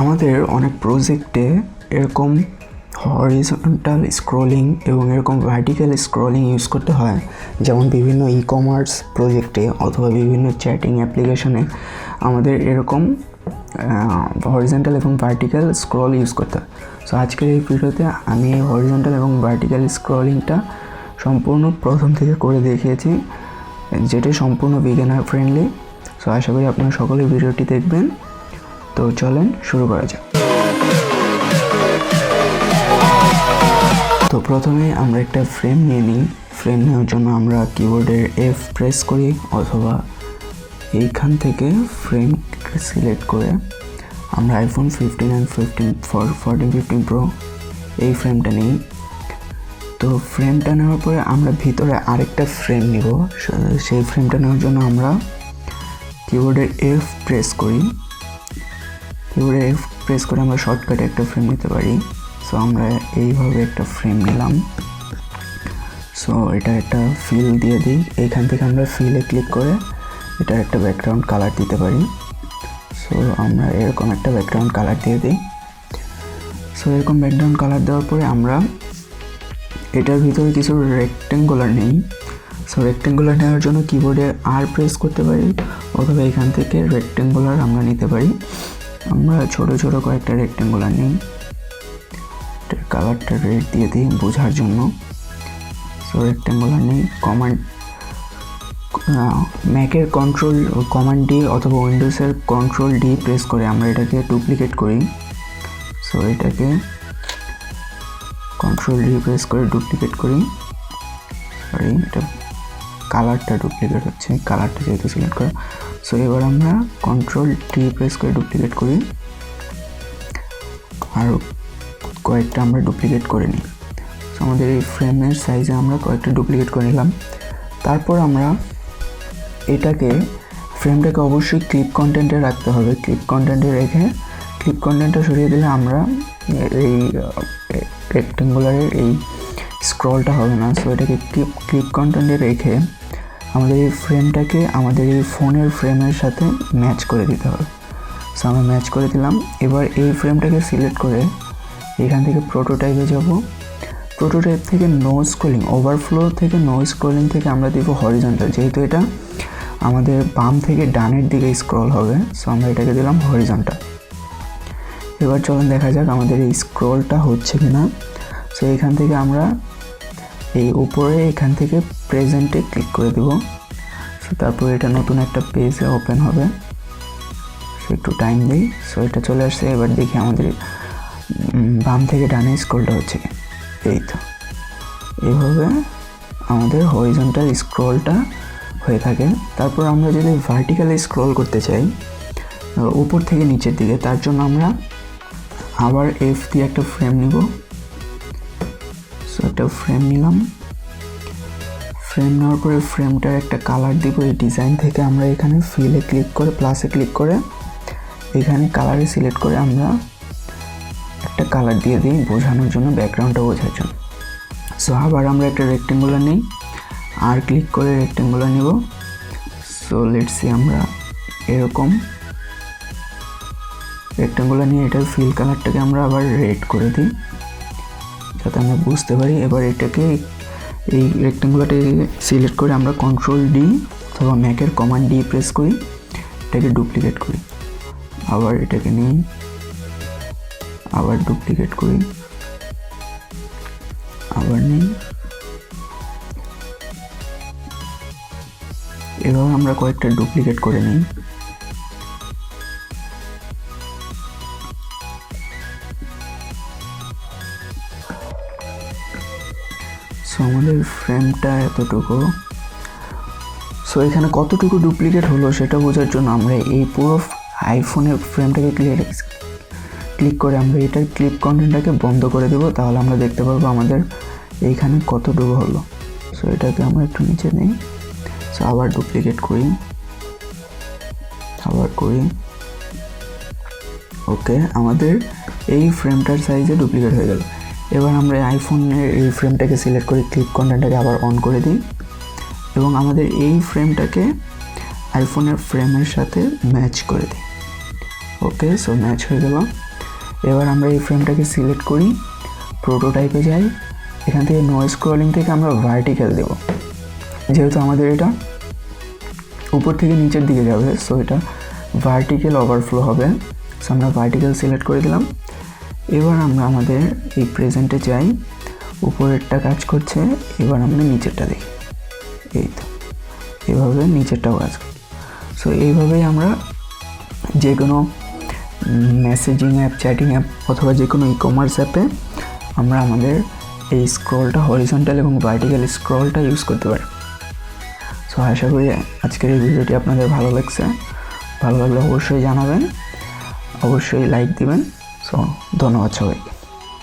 আমাদের অনেক প্রজেক্টে এরকম হরিজন্টাল স্ক্রলিং এবং এরকম ভার্টিক্যাল স্ক্রলিং ইউজ করতে হয়, যেমন বিভিন্ন ই-কমার্স প্রজেক্টে অথবা বিভিন্ন চ্যাটিং অ্যাপ্লিকেশনে আমাদের এরকম হরিজন্টাল এবং ভার্টিক্যাল স্ক্রল ইউজ করতে হয়। সো আজকের এই ভিডিওতে আমি হরিজন্টাল এবং ভার্টিক্যাল স্ক্রলিংটা সম্পূর্ণ প্রথম থেকে করে দেখিয়েছি, যেটা সম্পূর্ণ বিগিনার ফ্রেন্ডলি। সো আশা করি আপনারা সকলে ভিডিওটি দেখবেন। তো চলেন শুরু করা যাক। তো প্রথমে আমরা একটা ফ্রেম নিয়ে নিই। ফ্রেম নেওয়ার জন্য আমরা কিবোর্ডের F প্রেস করি অথবা এইখান থেকে ফ্রেম সিলেক্ট করে আমরা আইফোন 15 and 14, 15 Pro এই ফ্রেমটা নিই। তো ফ্রেমটা নেওয়ার পরে আমরা ভিতরে আরেকটা ফ্রেম নিব। সেই ফ্রেমটা নেওয়ার জন্য আমরা কিবোর্ডের F প্রেস করি। কিবোর্ডে F প্রেস করে আমরা শর্টকাটে একটা ফ্রেম নিতে পারি। সো আমরা এইভাবে একটা ফ্রেম নিলাম। সো এটা একটা ফিল দিয়ে দিই। এইখান থেকে আমরা ফিলে ক্লিক করে এটার একটা ব্যাকগ্রাউন্ড কালার দিতে পারি। সো আমরা এরকম একটা ব্যাকগ্রাউন্ড কালার দিয়ে দিই। সো এরকম ব্যাকগ্রাউন্ড কালার দেওয়ার পরে আমরা এটার ভিতরে কিছু রেক্টেঙ্গুলার নেই। সো রেক্টেঙ্গুলার নেওয়ার জন্য কিবোর্ডে R প্রেস করতে পারি অথবা এখান থেকে রেক্টেঙ্গুলার আমরা নিতে পারি। আমরা ছোট ছোট কয়েকটা রেক্টেঙ্গুলার নিই। এটার কালারটা রেড দিয়ে দিই বোঝার জন্য। সো রেক্টেঙ্গুলার নিই। ম্যাকের কমান্ড ডি অথবা উইন্ডোজের কন্ট্রোল ডি প্রেস করে আমরা এটাকে ডুপ্লিকেট করি। সো এটাকে কন্ট্রোল ডি প্রেস করে ডুপ্লিকেট করি। সরি, এটা কালারটা ডুপ্লিকেট হচ্ছে, কালারটা যেহেতু সিলেক্ট করা। সো এবার আমরা কন্ট্রোল ডি প্রেস করে ডুপ্লিকেট করি। আর কয়েকটা আমরা ডুপ্লিকেট করে নিই। সো আমাদের এই ফ্রেমের সাইজে আমরা কয়েকটা ডুপ্লিকেট করে নিলাম। তারপর আমরা ফ্রেমটাকে অবশ্যই ক্লিপ কন্টেন্টে রাখতে হবে। ক্লিপ কন্টেন্টে রেখে ক্লিপ কন্টেন্টটা সরিয়ে দিলে আমরা এই রেক্টেঙ্গুলারের এই স্ক্রলটা হবে না। সো এটাকে ক্লিপ কন্টেন্টে রেখে আমাদের এই ফ্রেমটাকে আমাদের এই ফোনের ফ্রেমের সাথে ম্যাচ করে দিতে হবে। সো আমরা ম্যাচ করে দিলাম। এবার এই ফ্রেমটাকে সিলেক্ট করে এখান থেকে প্রোটোটাইপে যাব। প্রোটোটাইপ থেকে নো স্ক্রলিং, ওভারফ্লো থেকে নো স্ক্রলিং থেকে আমরা দিব হরিজন্টাল, যেহেতু এটা আমাদের বাম থেকে ডানের দিকে স্ক্রল হবে। সো আমরা এটাকে দিলাম হরিজন্টাল। এবার চলুন দেখা যাক আমাদের এই স্ক্রলটা হচ্ছে কিনা। সো এখান থেকে আমরা এই উপরে এখান থেকে প্রেজেন্টে ক্লিক করে দেব। সো তারপর এটা নতুন একটা পেজে ওপেন হবে। সো একটু টাইম দিই। সো এটা চলে আসছে। এবার দেখি আমাদের বাম থেকে ডানে স্ক্রলটা হচ্ছে কি। এই তো এইভাবে আমাদের হরিজন্টাল স্ক্রলটা হয়ে থাকে। তারপর আমরা যদি ভার্টিক্যালি স্ক্রল করতে চাই উপর থেকে নিচের দিকে, তার জন্য আমরা আবার F দিয়ে একটা ফ্রেম নিব। সো একটা ফ্রেম নিলাম। ফ্রেম নেওয়ার পরে ফ্রেমটার একটা কালার দিব। এই ডিজাইন থেকে আমরা এখানে ফিলে ক্লিক করে প্লাসে ক্লিক করে এখানে কালারে সিলেক্ট করে আমরা একটা কালার দিয়ে দিই বোঝানোর জন্য, ব্যাকগ্রাউন্ডটা বোঝার জন্য। সো আবার আমরা একটা রেক্টেঙ্গুলার নিই, আর ক্লিক করে রেক্টেঙ্গুলার নিব। সো লেটস সি আমরা এরকম রেক্টেঙ্গুলার নিয়ে এটার ফিল কালারটাকে আমরা আবার রেড করে দিই যাতে আমরা বুঝতে পারি। এবার এটাকে এই রেক্টেঙ্গুলারটাকে সিলেক্ট করে আমরা কন্ট্রোল ডি অথবা ম্যাকের কমান্ড ডি প্রেস করি, এটাকে ডুপ্লিকেট করি। আবার এটাকে নিই, আবার ডুপ্লিকেট করি, আবার নিই। এভাবে আমরা কয়েকটা ডুপ্লিকেট করে নিই। সো আমাদের ফ্রেমটা এতটুকু। সো এখানে কতটুকু ডুপ্লিকেট হলো সেটা বোঝার জন্য আমরা এই পুরো আইফোনের ফ্রেমটাকে ক্লিক করে আমরা এটার ক্লিপ কন্টেন্টটাকে বন্ধ করে দেবো। তাহলে আমরা দেখতে পারবো আমাদের এইখানে কতটুকু হলো। সো এটাকে আমরা একটু নিচে নিই। সো আবার ডুপ্লিকেট করি, আবার করি। ওকে, আমাদের এই ফ্রেমটার সাইজে ডুপ্লিকেট হয়ে গেল। এবার আমরা আইফোনের এই ফ্রেমটাকে সিলেক্ট করে ক্লিপ কন্টেন্টটাকে আবার অন করে দিই এবং আমাদের এই ফ্রেমটাকে আইফোনের ফ্রেমের সাথে ম্যাচ করে দিই। ওকে, সো ম্যাচ হয়ে গেল। এবার আমরা এই ফ্রেমটাকে সিলেক্ট করি, প্রোটোটাইপে যাই, এখান থেকে নো স্ক্রলিং থেকে আমরা ভার্টিক্যাল দেব, যেহেতু আমাদের এটা উপর থেকে নিচের দিকে যাবে, সো এটা ভার্টিক্যাল ওভারফ্লো হবে। সো আমরা ভার্টিক্যাল সিলেক্ট করে দিলাম। এবার আমরা আমাদের এই প্রেজেন্টে যাই, উপরেরটা কাজ করছে, এবার আমরা নিচেরটা দেখি, এই তো এভাবে নিচেরটাও কাজ করছে। সো এইভাবেই আমরা যে কোনো মেসেজিং অ্যাপ, চ্যাটিং অ্যাপ অথবা যে কোনো ই-কমার্স অ্যাপে আমরা আমাদের এই স্ক্রলটা, হরিজন্টাল এবং ভার্টিক্যাল স্ক্রলটা ইউজ করতে পারি। সো আশা করি আজকের এই ভিডিওটি আপনাদের ভালো লাগছে। ভালো লাগলে অবশ্যই জানাবেন, অবশ্যই লাইক দিবেন। সো ধন্যবাদ সবাইকে।